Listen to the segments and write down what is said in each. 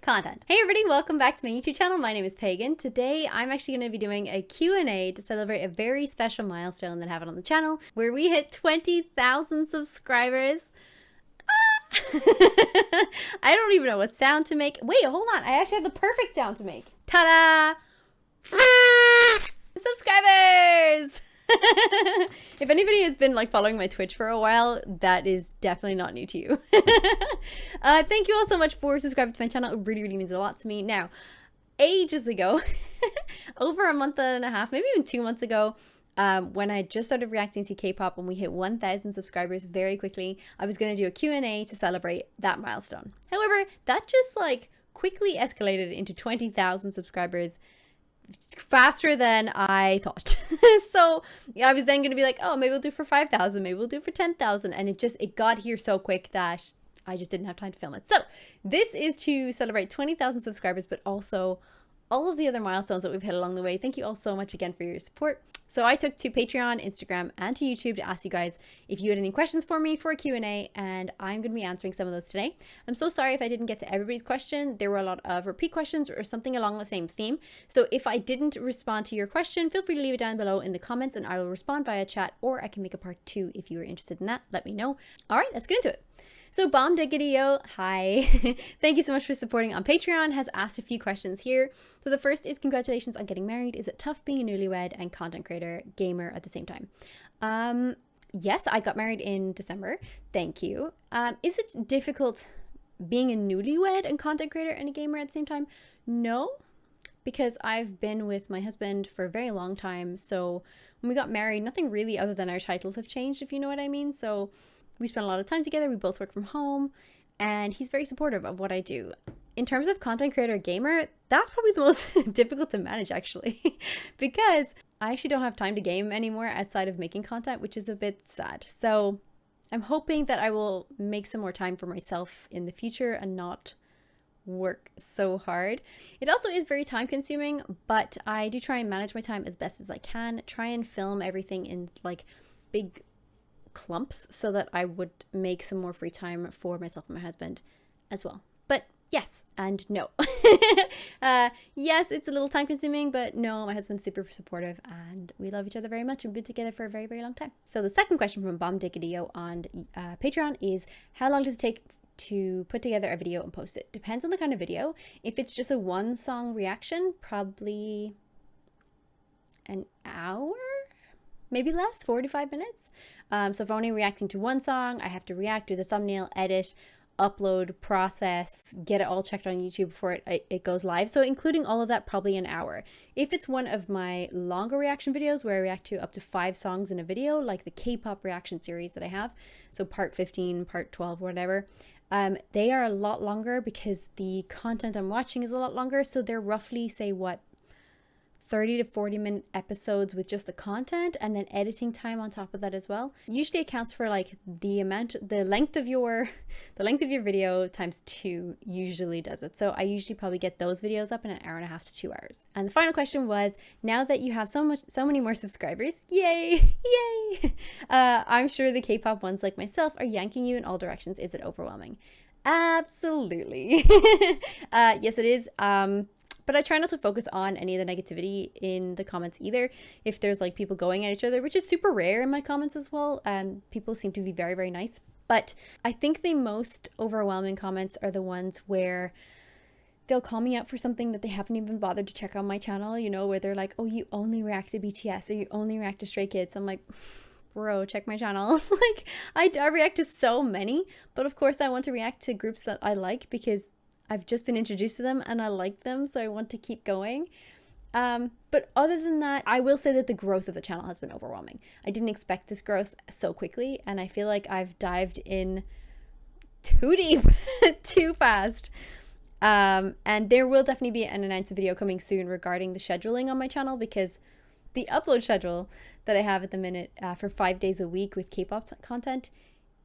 content. Hey everybody, welcome back to my YouTube channel. My name is Pagan. Today I'm actually going to be doing a Q&A to celebrate a very special milestone that happened on the channel where we hit 20,000 subscribers. I don't even know what sound to make. Wait, hold on. I actually have the perfect sound to make. Ta-da! Subscribers! If anybody has been like following my Twitch for a while, that is definitely not new to you. Thank you all so much for subscribing to my channel. It really means a lot to me. Now, ages ago, over a month and a half, maybe even 2 months ago, when I just started reacting to K-pop, when we hit 1,000 subscribers very quickly, I was going to do a Q&A to celebrate that milestone. However, that just like quickly escalated into 20,000 subscribers faster than I thought. So yeah, I was then going to be like, oh, maybe we'll do for 5,000, maybe we'll do for 10,000. And it got here so quick that I just didn't have time to film it. So this is to celebrate 20,000 subscribers, but also all of the other milestones that we've hit along the way. Thank you all so much again for your support. So I took to Patreon, Instagram, and to YouTube to ask you guys if you had any questions for me for a Q&A, and I'm going to be answering some of those today. I'm so sorry if I didn't get to everybody's question. There were a lot of repeat questions or something along the same theme. So if I didn't respond to your question, feel free to leave it down below in the comments and I will respond via chat, or I can make a part 2 if you are interested in that. Let me know. All right, let's get into it. So Bomb Diggity-o, hi. Thank you so much for supporting on Patreon, has asked a few questions here. So the first is, congratulations on getting married. Is it tough being a newlywed and content creator gamer at the same time? Yes, I got married in December. Thank you. Is it difficult being a newlywed and content creator and a gamer at the same time? No, because I've been with my husband for a very long time. So when we got married, nothing really other than our titles have changed, if you know what I mean. So we spend a lot of time together. We both work from home, and he's very supportive of what I do. In terms of content creator gamer, that's probably the most difficult to manage, actually, because I actually don't have time to game anymore outside of making content, which is a bit sad. So I'm hoping that I will make some more time for myself in the future and not work so hard. It also is very time consuming, but I do try and manage my time as best as I can, try and film everything in like big clumps so that I would make some more free time for myself and my husband as well. But yes and no. Yes, it's a little time consuming, but no, my husband's super supportive and we love each other very much and been together for a very long time. So the second question from Bomb Diggity-o on Patreon is, how long does it take to put together a video and post it? Depends on the kind of video. If it's just a one song reaction, probably an hour, maybe less, 45 minutes. So if I'm only reacting to one song, I have to react, do the thumbnail, edit, upload, process, get it all checked on YouTube before it goes live. So including all of that, probably an hour. If it's one of my longer reaction videos where I react to up to 5 songs in a video, like the K-pop reaction series that I have, so part 15, part 12, whatever, they are a lot longer because the content I'm watching is a lot longer. So they're roughly, say, what, 30 to 40 minute episodes with just the content and then editing time on top of that as well. Usually accounts for like the length of your video times 2 usually does it. So I usually probably get those videos up in an hour and a half to 2 hours. And the final question was, now that you have so many more subscribers, yay, yay. I'm sure the K-pop ones like myself are yanking you in all directions. Is it overwhelming? Absolutely. Yes, it is. But I try not to focus on any of the negativity in the comments either. If there's like people going at each other, which is super rare in my comments as well, people seem to be very nice. But I think the most overwhelming comments are the ones where they'll call me out for something that they haven't even bothered to check on my channel, you know, where they're like, oh, you only react to BTS or you only react to Stray Kids. I'm like, bro, check my channel. Like I react to so many, but of course I want to react to groups that I like because I've just been introduced to them and I like them, so I want to keep going. But other than that, I will say that the growth of the channel has been overwhelming. I didn't expect this growth so quickly, and I feel like I've dived in too deep, too fast. And there will definitely be an announcement video coming soon regarding the scheduling on my channel, because the upload schedule that I have at the minute for 5 days a week with K-pop content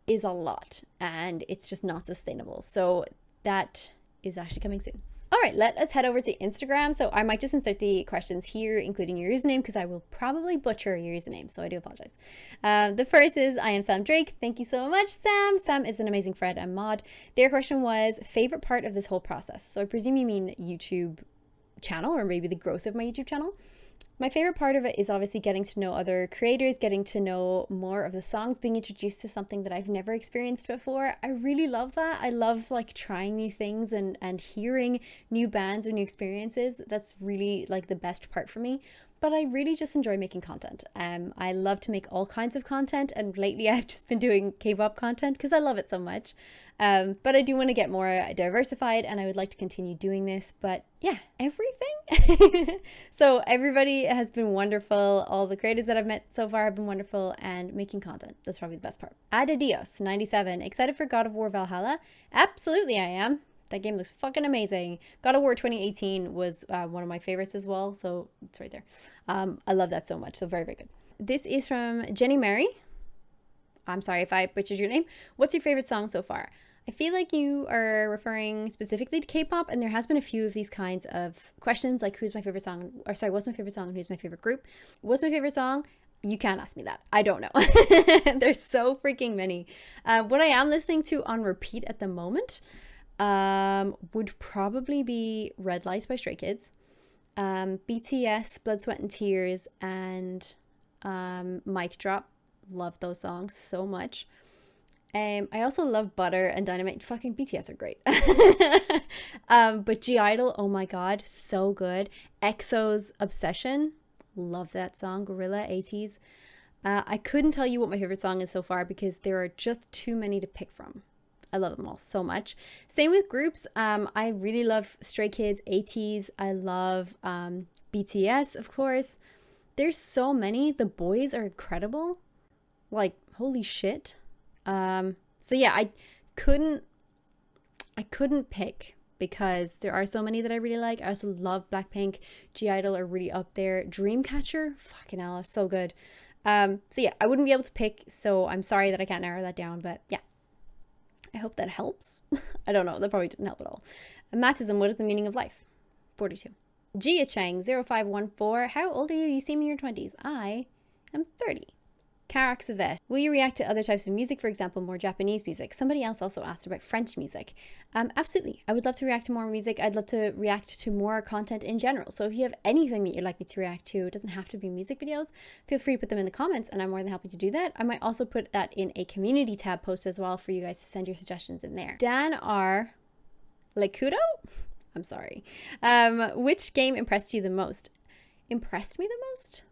is a lot, and it's just not sustainable. So that is actually coming soon. All right, let us head over to Instagram. So I might just insert the questions here, including your username, because I will probably butcher your username, so I do apologize. The first is, I am Sam Drake. Thank you so much, Sam. Sam is an amazing friend and mod. Their question was, favorite part of this whole process? So I presume you mean YouTube channel, or maybe the growth of my YouTube channel. My favorite part of it is obviously getting to know other creators, getting to know more of the songs, being introduced to something that I've never experienced before. I really love that. I love like trying new things and hearing new bands or new experiences. That's really like the best part for me. But I really just enjoy making content. I love to make all kinds of content, and lately I've just been doing K-pop content because I love it so much. But I do want to get more diversified, and I would like to continue doing this. But yeah, everything. So everybody has been wonderful. All the creators that I've met so far have been wonderful, and making content. That's probably the best part. Adadios 97. Excited for God of War Valhalla? Absolutely I am. That game looks fucking amazing. God of War 2018 was one of my favorites as well. So it's right there. I love that so much. So very, very good. This is from Jenny Mary. I'm sorry if I butchered your name. What's your favorite song so far? I feel like you are referring specifically to K-pop, and there has been a few of these kinds of questions, like who's my favorite song, or sorry, what's my favorite song and who's my favorite group? What's my favorite song? You can't ask me that. I don't know. There's so freaking many. What I am listening to on repeat at the moment would probably be Red Lights by Stray Kids, BTS, Blood, Sweat and Tears, and Mic Drop. Love those songs so much. I also love Butter and Dynamite. Fucking BTS are great. But G-Idol, oh my god, so good. EXO's Obsession, love that song. Gorilla, 80s. I couldn't tell you what my favorite song is so far because there are just too many to pick from. I love them all so much. Same with groups. I really love Stray Kids, 80s. I love BTS, of course. There's so many. The boys are incredible. Like, holy shit. So yeah, I couldn't pick because there are so many that I really like. I also love Blackpink. G-Idol are really up there. Dreamcatcher, fucking hell, so good. So yeah, I wouldn't be able to pick, so I'm sorry that I can't narrow that down, but yeah. I hope that helps. I don't know, that probably didn't help at all. Matism, what is the meaning of life? 42. Gia Chang 0514, how old are you? You seem in your 20s. I am 30. Karak Savet, will you react to other types of music, for example, more Japanese music? Somebody else also asked about French music. Absolutely. I would love to react to more music. I'd love to react to more content in general. So if you have anything that you'd like me to react to, it doesn't have to be music videos, feel free to put them in the comments and I'm more than happy to do that. I might also put that in a community tab post as well for you guys to send your suggestions in there. Dan R. Lekudo? I'm sorry. Which game impressed you the most? Impressed me the most?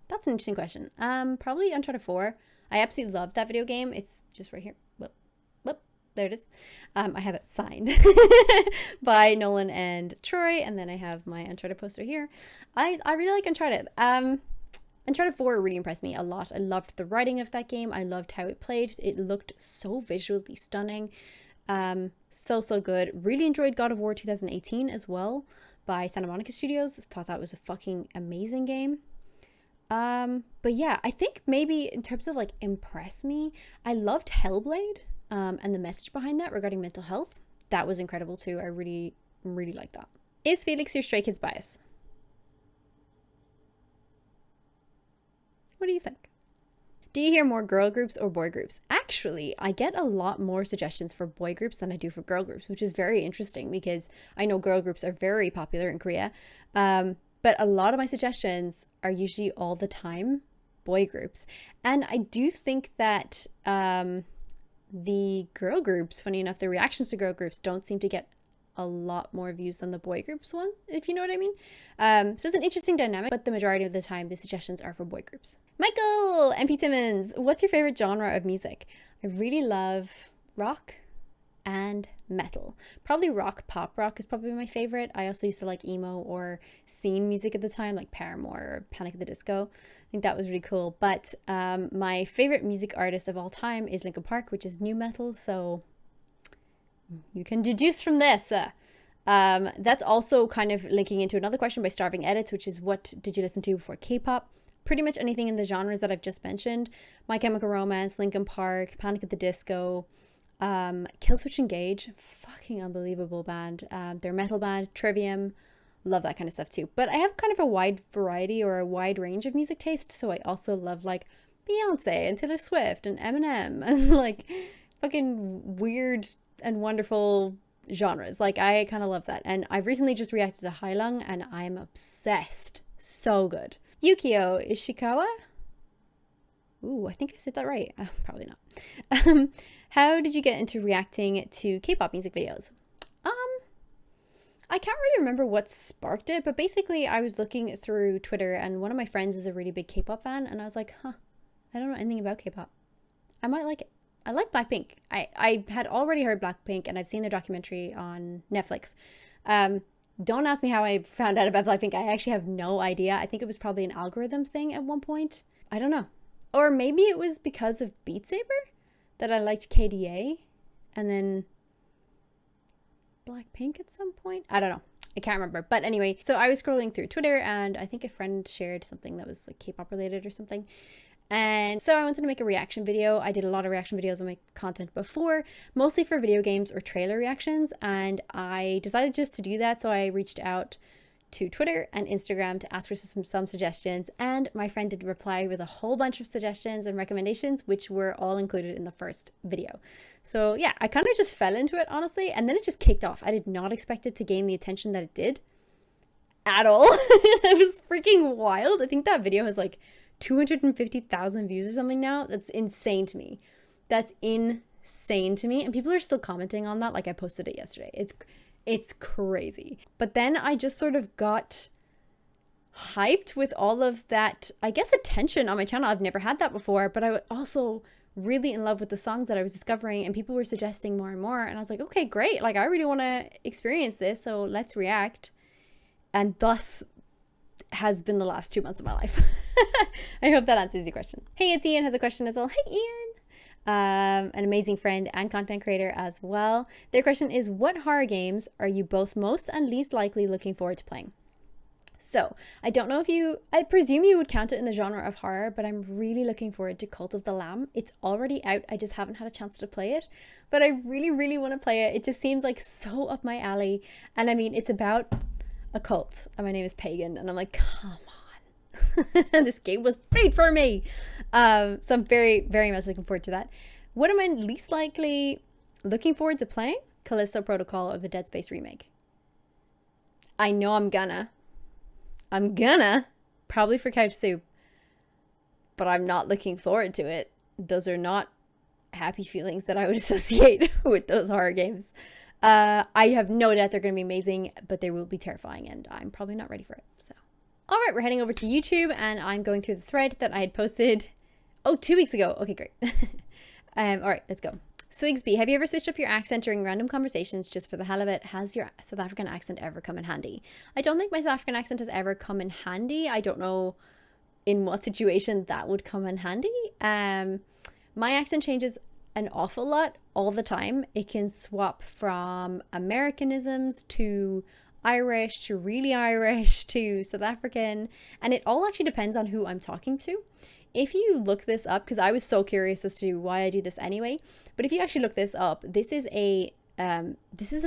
That's an interesting question. Probably Uncharted 4. I absolutely love that video game. It's just right here. Whoop, there it is. I have it signed by Nolan and Troy, and then I have my Uncharted poster here. I really like Uncharted. Uncharted 4 really impressed me a lot. I loved the writing of that game. I loved how it played. It looked so visually stunning. So good. Really enjoyed God of War 2018 as well by Santa Monica Studios. Thought that was a fucking amazing game. But yeah, I think maybe in terms of like impress me, I loved Hellblade, and the message behind that regarding mental health. That was incredible too. I really like that. Is Felix your Stray Kids bias? What do you think? Do you hear more girl groups or boy groups? Actually, I get a lot more suggestions for boy groups than I do for girl groups, which is very interesting because I know girl groups are very popular in Korea. But a lot of my suggestions are usually all the time boy groups. And I do think that the girl groups, funny enough, the reactions to girl groups don't seem to get a lot more views than the boy groups one, if you know what I mean. So it's an interesting dynamic, but the majority of the time, the suggestions are for boy groups. Michael MP Timmons, what's your favorite genre of music? I really love rock and metal. Probably rock. Pop rock is probably my favorite. I also used to like emo or scene music at the time, like Paramore or Panic at the Disco. I think that was really cool. But my favorite music artist of all time is Linkin Park, which is new metal. So you can deduce from this. That's also kind of linking into another question by Starving Edits, which is what did you listen to before K-pop? Pretty much anything in the genres that I've just mentioned. My Chemical Romance, Linkin Park, Panic at the Disco, Killswitch Engage, fucking unbelievable band. They're a metal band. Trivium, love that kind of stuff too. But I have kind of a wide variety or a wide range of music taste, so I also love like Beyonce and Taylor Swift and Eminem and like fucking weird and wonderful genres. Like I kind of love that. And I've recently just reacted to Hailung and I'm obsessed. So good. Yukio Ishikawa. Ooh, I think I said that right. Probably not. How did you get into reacting to K-pop music videos? I can't really remember what sparked it, but basically I was looking through Twitter and one of my friends is a really big K-pop fan and I was like, I don't know anything about K-pop. I might like it. I like Blackpink. I had already heard Blackpink and I've seen their documentary on Netflix. Don't ask me how I found out about Blackpink. I actually have no idea. I think it was probably an algorithm thing at one point. I don't know. Or maybe it was because of Beat Saber that I liked KDA and then Blackpink at some point. I don't know. I can't remember. But anyway, so I was scrolling through Twitter and I think a friend shared something that was like K-pop related or something. And so I wanted to make a reaction video. I did a lot of reaction videos on my content before, mostly for video games or trailer reactions. And I decided just to do that. So I reached out to Twitter and Instagram to ask for some suggestions. And my friend did reply with a whole bunch of suggestions and recommendations, which were all included in the first video. So yeah, I kind of just fell into it, honestly. And then it just kicked off. I did not expect it to gain the attention that it did at all. It was freaking wild. I think that video has like 250,000 views or something now. That's insane to me. That's insane to me. And people are still commenting on that. Like I posted it yesterday. It's crazy. But then I just sort of got hyped with all of that, I guess, attention on my channel. I've never had that before, but I was also really in love with the songs that I was discovering and people were suggesting more and more. And I was like, okay, great. Like I really want to experience this. So let's react. And thus has been the last 2 months of my life. I hope that answers your question. Hey, it's Ian has a question as well. Hey, Ian. An amazing friend and content creator as well. Their question is, what horror games are you both most and least likely looking forward to playing? So I don't know if I presume you would count it in the genre of horror, but I'm really looking forward to Cult of the Lamb. It's already out. I just haven't had a chance to play it, but I really, really want to play it. It just seems like so up my alley. And I mean, it's about a cult and my name is Pagan and I'm like, come on. This game was made for me. So I'm very, very much looking forward to that. What am I least likely looking forward to playing? Callisto Protocol or the Dead Space remake. I know I'm gonna probably for Couch Soup, but I'm not looking forward to it. Those are not happy feelings that I would associate with those horror games. I have no doubt they're going to be amazing, but they will be terrifying and I'm probably not ready for it. So, all right, we're heading over to YouTube and I'm going through the thread that I had posted, 2 weeks ago. Okay, great. All right, let's go. Swigsby, have you ever switched up your accent during random conversations just for the hell of it? Has your South African accent ever come in handy? I don't think my South African accent has ever come in handy. I don't know in what situation that would come in handy. My accent changes an awful lot all the time. It can swap from Americanisms to Irish to really Irish to South African, and it all actually depends on who I'm talking to. If you look this up, because I was so curious as to why I do this anyway, but if you actually look this up, this is a thing. This is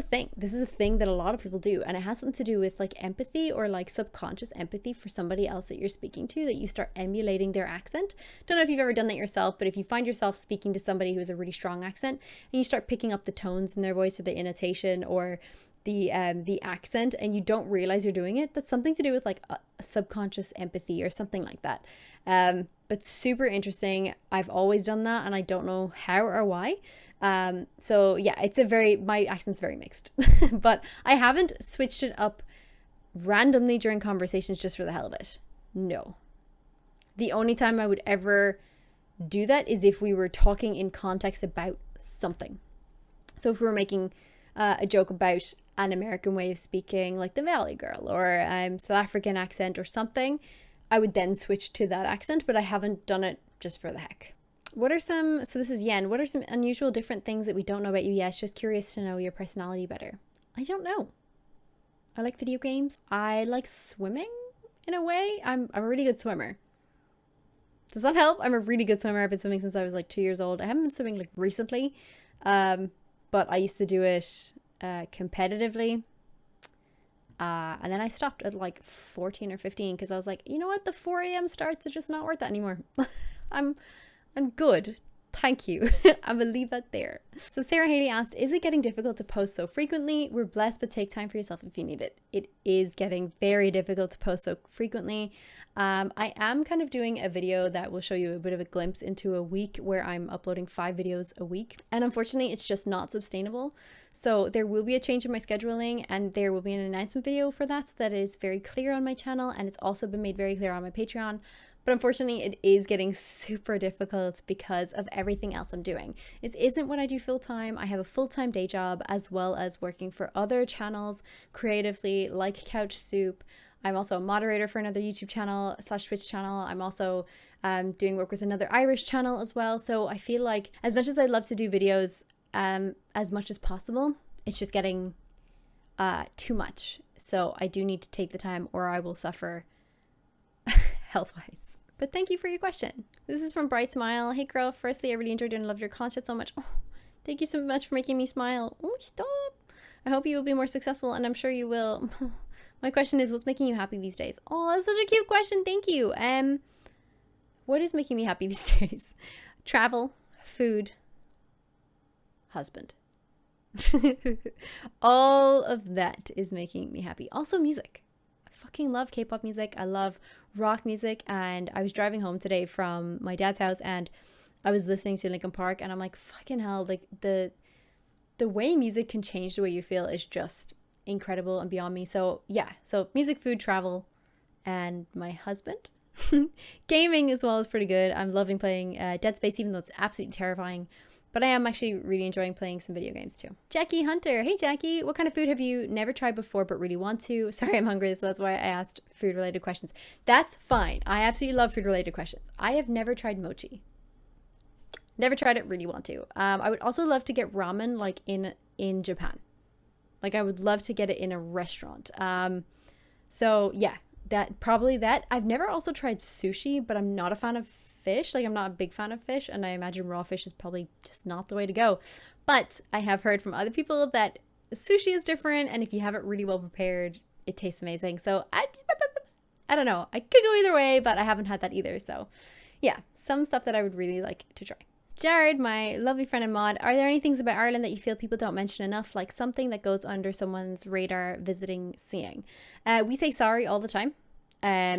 a thing that a lot of people do, and it has something to do with like empathy or like subconscious empathy for somebody else that you're speaking to, that you start emulating their accent. Don't know if you've ever done that yourself, but if you find yourself speaking to somebody who has a really strong accent and you start picking up the tones in their voice or the intonation or the accent and you don't realize you're doing it, that's something to do with like a subconscious empathy or something like that. But super interesting. I've always done that and I don't know how or why. So yeah, my accent's very mixed, but I haven't switched it up randomly during conversations just for the hell of it. No. The only time I would ever do that is if we were talking in context about something. So if we were making a joke about an American way of speaking, like the Valley Girl or South African accent or something, I would then switch to that accent, but I haven't done it just for the heck. So this is Yen. What are some unusual different things that we don't know about you? Yes, just curious to know your personality better. I don't know. I like video games. I like swimming in a way. I'm a really good swimmer. Does that help? I'm a really good swimmer. I've been swimming since I was like 2 years old. I haven't been swimming like recently. But I used to do it competitively. And then I stopped at like 14 or 15 because I was like, you know what? The 4 a.m. starts are just not worth that anymore. I'm good. Thank you. I'm gonna leave that there. So Sarah Haley asked, is it getting difficult to post so frequently? We're blessed, but take time for yourself if you need it. It is getting very difficult to post so frequently. I am kind of doing a video that will show you a bit of a glimpse into a week where I'm uploading 5 videos a week. And unfortunately, it's just not sustainable. So there will be a change in my scheduling, and there will be an announcement video for that is very clear on my channel. And it's also been made very clear on my Patreon. But unfortunately, it is getting super difficult because of everything else I'm doing. This isn't what I do full time. I have a full-time day job as well as working for other channels creatively, like Couch Soup. I'm also a moderator for another YouTube channel / Twitch channel. I'm also doing work with another Irish channel as well. So I feel like as much as I'd love to do videos as much as possible, it's just getting too much. So I do need to take the time or I will suffer health-wise. But thank you for your question. This is from Bright Smile. Hey girl, firstly, I really enjoyed and loved your content so much. Oh, thank you so much for making me smile. Oh, stop. I hope you will be more successful, and I'm sure you will. My question is, what's making you happy these days? Oh, that's such a cute question. Thank you. What is making me happy these days? Travel, food, husband. All of that is making me happy. Also music. I fucking love K-pop music. I love rock music, and I was driving home today from my dad's house and I was listening to Linkin Park, and I'm like, fucking hell, like the way music can change the way you feel is just incredible and beyond me. So yeah, so music, food, travel, and my husband. Gaming as well is pretty good. I'm loving playing Dead Space, even though it's absolutely terrifying. But I am actually really enjoying playing some video games too. Jackie Hunter. Hey Jackie, what kind of food have you never tried before but really want to? Sorry, I'm hungry, so that's why I asked food related questions. That's fine. I absolutely love food related questions. I have never tried mochi. Never tried it, really want to. I would also love to get ramen like in Japan. Like I would love to get it in a restaurant. So yeah, that. I've never also tried sushi, but I'm not a fan of fish. Like I'm not a big fan of fish, and I imagine raw fish is probably just not the way to go. But I have heard from other people that sushi is different, and if you have it really well prepared, it tastes amazing. So I don't know. I could go either way, but I haven't had that either. So yeah, some stuff that I would really like to try. Jared, my lovely friend and mod, are there any things about Ireland that you feel people don't mention enough, like something that goes under someone's radar visiting, seeing? We say sorry all the time.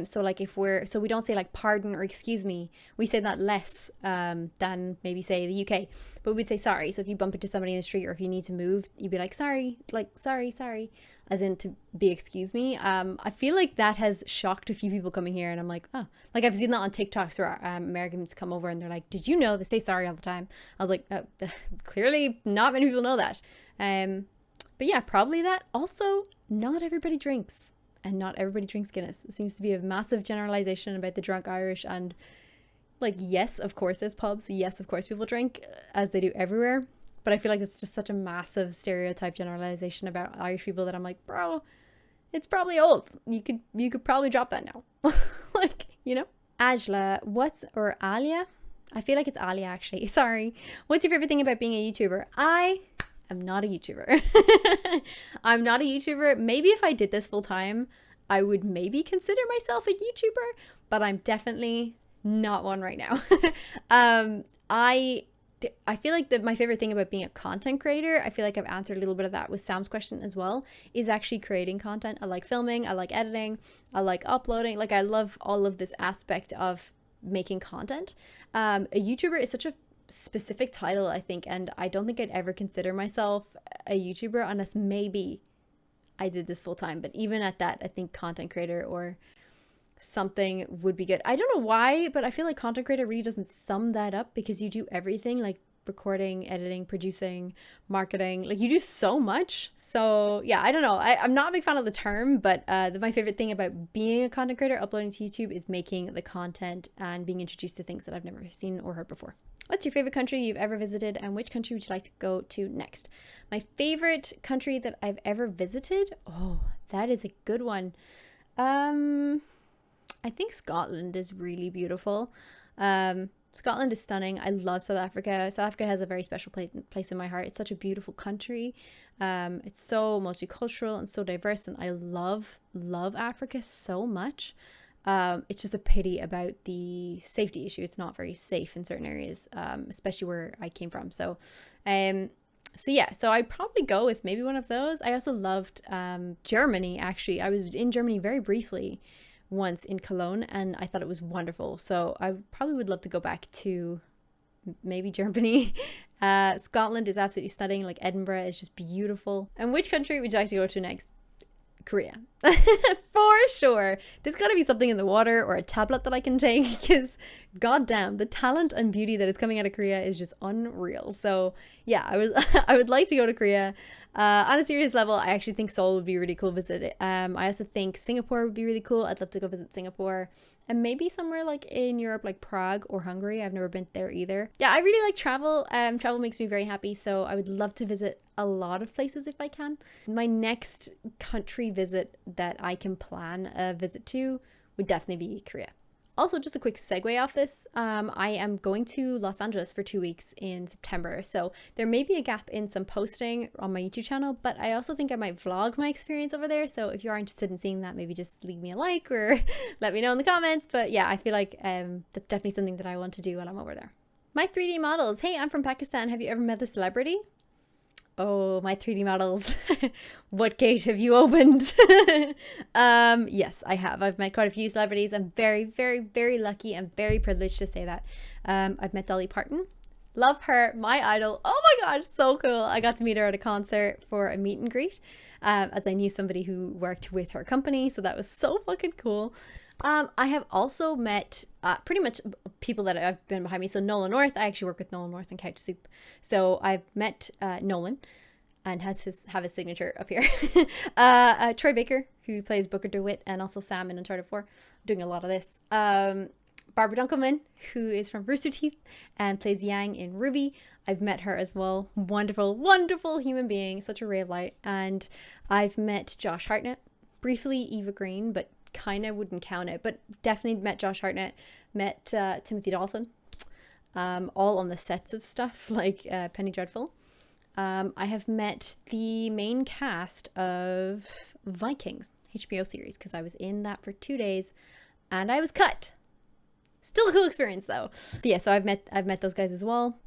So like so we don't say like pardon or excuse me. We say that less than maybe say the UK, but we'd say sorry. So if you bump into somebody in the street or if you need to move, you'd be like sorry, as in to be excuse me. I feel like that has shocked a few people coming here, and I'm like, oh, like I've seen that on TikToks where Americans come over and they're like, did you know they say sorry all the time? I was like, clearly not many people know that. But yeah, probably that. Also, not everybody drinks. And not everybody drinks Guinness. It seems to be a massive generalization about the drunk Irish. And like, yes, of course there's pubs. Yes, of course people drink, as they do everywhere. But I feel like it's just such a massive stereotype generalization about Irish people that I'm like, bro, it's probably old. You could probably drop that now. Like, you know? Ajla, or Alia? I feel like it's Alia actually. Sorry. What's your favorite thing about being a YouTuber? I'm not a YouTuber. I'm not a YouTuber. Maybe if I did this full time, I would maybe consider myself a YouTuber, but I'm definitely not one right now. I feel like my favorite thing about being a content creator, I feel like I've answered a little bit of that with Sam's question as well, is actually creating content. I like filming, I like editing, I like uploading. Like I love all of this aspect of making content. A YouTuber is such a specific title, I think, and I don't think I'd ever consider myself a YouTuber unless maybe I did this full time. But even at that, I think content creator or something would be good. I don't know why, but I feel like content creator really doesn't sum that up, because you do everything, like recording, editing, producing, marketing, like you do so much. So yeah, I don't know. I'm not a big fan of the term, but my favorite thing about being a content creator, uploading to YouTube, is making the content and being introduced to things that I've never seen or heard before. What's your favorite country you've ever visited, and which country would you like to go to next? My favorite country that I've ever visited? Oh, that is a good one. I think Scotland is really beautiful. Scotland is stunning. I love South Africa. South Africa has a very special place in my heart. It's such a beautiful country. It's so multicultural and so diverse, and I love Africa so much. It's just a pity about the safety issue. It's not very safe in certain areas, especially where I came from. So yeah, so I'd probably go with maybe one of those. I also loved Germany, actually. I was in Germany very briefly once in Cologne, and I thought it was wonderful. So I probably would love to go back to maybe Germany. Scotland is absolutely stunning. Like, Edinburgh is just beautiful. And which country would you like to go to next? Korea. For sure. There's got to be something in the water or a tablet that I can take, because goddamn, the talent and beauty that is coming out of Korea is just unreal. So yeah, I would like to go to Korea. On a serious level, I actually think Seoul would be really cool to visit. I also think Singapore would be really cool. I'd love to go visit Singapore. And maybe somewhere like in Europe, like Prague or Hungary. I've never been there either. Yeah, I really like travel. Travel makes me very happy. So I would love to visit a lot of places if I can. My next country visit that I can plan a visit to would definitely be Korea. Also, just a quick segue off this, I am going to Los Angeles for 2 weeks in September, so there may be a gap in some posting on my YouTube channel, but I also think I might vlog my experience over there, so if you are interested in seeing that, maybe just leave me a like or let me know in the comments. But yeah, I feel like that's definitely something that I want to do while I'm over there. My 3D models. Hey, I'm from Pakistan. Have you ever met a celebrity? Oh, my 3D models. What gate have you opened? Yes, I have. I've met quite a few celebrities. I'm very, very, very lucky and very privileged to say that. I've met Dolly Parton. Love her. My idol. Oh my God, so cool. I got to meet her at a concert for a meet and greet, as I knew somebody who worked with her company. So that was so fucking cool. I have also met pretty much people that have been behind me. So Nolan North, I actually work with Nolan North and Couch Soup. So I've met Nolan, and have his signature up here. Troy Baker, who plays Booker DeWitt, and also Sam in Uncharted 4, doing a lot of this. Barbara Dunkelman, who is from Rooster Teeth and plays Yang in Ruby. I've met her as well. Wonderful, wonderful human being. Such a ray of light. And I've met Josh Hartnett. Briefly Eva Green, but kind of wouldn't count it, but definitely met Josh Hartnett, met Timothy Dalton, all on the sets of stuff like Penny Dreadful. I have met the main cast of Vikings HBO series, because I was in that for 2 days and I was cut. Still a cool experience though. But yeah, so I've met those guys as well.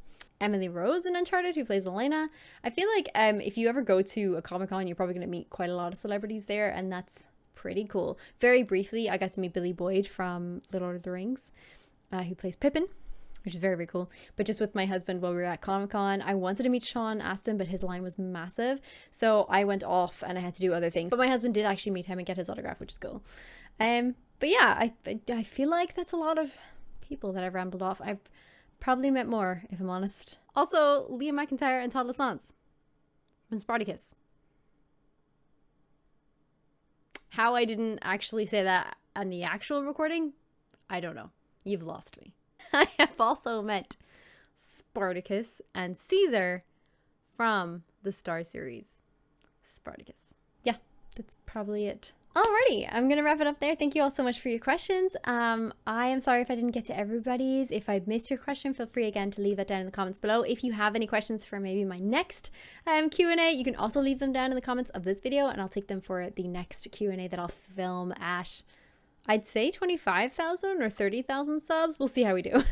Emily Rose in Uncharted, who plays Elena. I feel like if you ever go to a Comic-Con, you're probably going to meet quite a lot of celebrities there, and that's pretty cool. Very briefly, I got to meet Billy Boyd from Little Lord of the Rings, who plays Pippin, which is very, very cool. But just with my husband while we were at Comic-Con, I wanted to meet Sean Astin, but his line was massive, so I went off and I had to do other things. But my husband did actually meet him and get his autograph, which is cool. But yeah, I feel like that's a lot of people that I've rambled off. I've probably met more, if I'm honest. Also, Liam McIntyre and Todd Lassance from Spartacus. How I didn't actually say that on the actual recording, I don't know. You've lost me. I have also met Spartacus and Caesar from the Star series Spartacus. Yeah, that's probably it. Alrighty, I'm gonna wrap it up there. Thank you all so much for your questions. I am sorry if I didn't get to everybody's. If I missed your question, feel free again to leave that down in the comments below. If you have any questions for maybe my next Q&A, you can also leave them down in the comments of this video, and I'll take them for the next Q&A that I'll film at, I'd say 25,000 or 30,000 subs. We'll see how we do.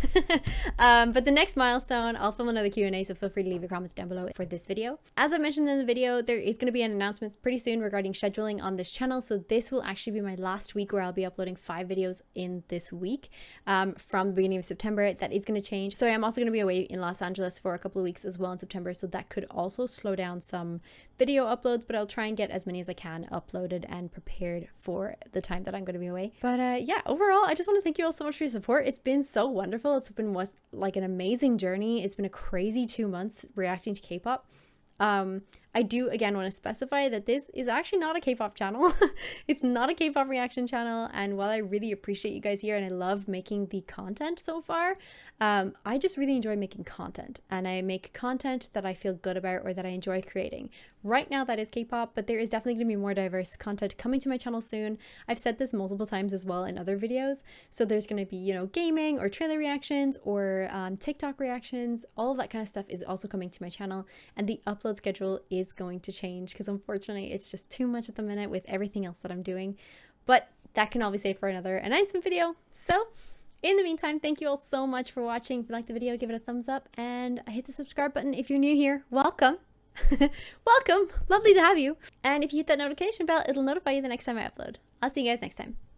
But the next milestone, I'll film another Q&A, so feel free to leave your comments down below for this video. As I mentioned in the video, there is going to be an announcement pretty soon regarding scheduling on this channel. So this will actually be my last week where I'll be uploading 5 videos in this week from the beginning of September. That is going to change. So I am also going to be away in Los Angeles for a couple of weeks as well in September. So that could also slow down some video uploads, but I'll try and get as many as I can uploaded and prepared for the time that I'm going to be away. But yeah, overall, I just want to thank you all so much for your support. It's been so wonderful. It's been like an amazing journey. It's been a crazy 2 months reacting to K-pop. I do again want to specify that this is actually not a K-pop channel. It's not a K-pop reaction channel, and while I really appreciate you guys here and I love making the content so far, I just really enjoy making content, and I make content that I feel good about or that I enjoy creating. Right now that is K-pop, but there is definitely going to be more diverse content coming to my channel soon. I've said this multiple times as well in other videos. So there's going to be, you know, gaming or trailer reactions or TikTok reactions. All of that kind of stuff is also coming to my channel, and the upload schedule is going to change because unfortunately it's just too much at the minute with everything else that I'm doing. But that can all be saved for another announcement video. So in the meantime, thank you all so much for watching. If you liked the video, give it a thumbs up and hit the subscribe button. If you're new here, welcome. Welcome, lovely to have you. And if you hit that notification bell, it'll notify you the next time I upload. I'll see you guys next time.